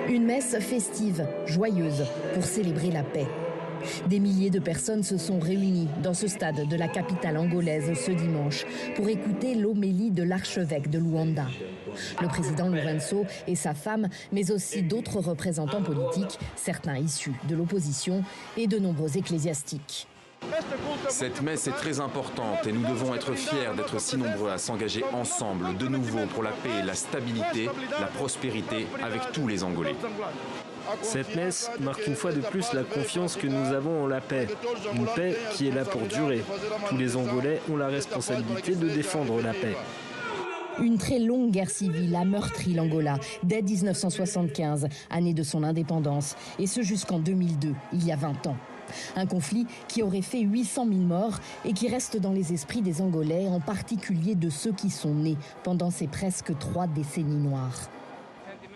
Une messe festive, joyeuse, pour célébrer la paix. Des milliers de personnes se sont réunies dans ce stade de la capitale angolaise ce dimanche pour écouter l'homélie de l'archevêque de Luanda. Le président Lourenço et sa femme, mais aussi d'autres représentants politiques, certains issus de l'opposition et de nombreux ecclésiastiques. Cette messe est très importante et nous devons être fiers d'être si nombreux à s'engager ensemble de nouveau pour la paix, la stabilité, la prospérité avec tous les Angolais. Cette messe marque une fois de plus la confiance que nous avons en la paix. Une paix qui est là pour durer. Tous les Angolais ont la responsabilité de défendre la paix. Une très longue guerre civile a meurtri l'Angola dès 1975, année de son indépendance, et ce jusqu'en 2002, il y a 20 ans. Un conflit qui aurait fait 800 000 morts et qui reste dans les esprits des Angolais, en particulier de ceux qui sont nés pendant ces presque 3 décennies noires.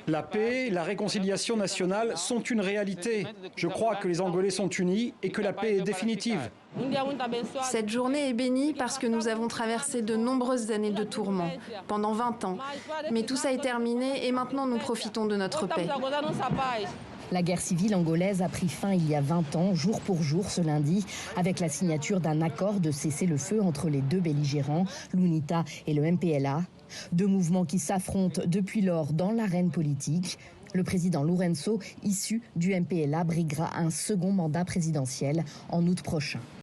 La paix, la réconciliation nationale sont une réalité. Je crois que les Angolais sont unis et que la paix est définitive. Cette journée est bénie parce que nous avons traversé de nombreuses années de tourments, pendant 20 ans. Mais tout ça est terminé et maintenant nous profitons de notre paix. La guerre civile angolaise a pris fin il y a 20 ans, jour pour jour ce lundi, avec la signature d'un accord de cessez-le-feu entre les deux belligérants, l'UNITA et le MPLA. Deux mouvements qui s'affrontent depuis lors dans l'arène politique. Le président Lourenço, issu du MPLA, briguera un second mandat présidentiel en août prochain.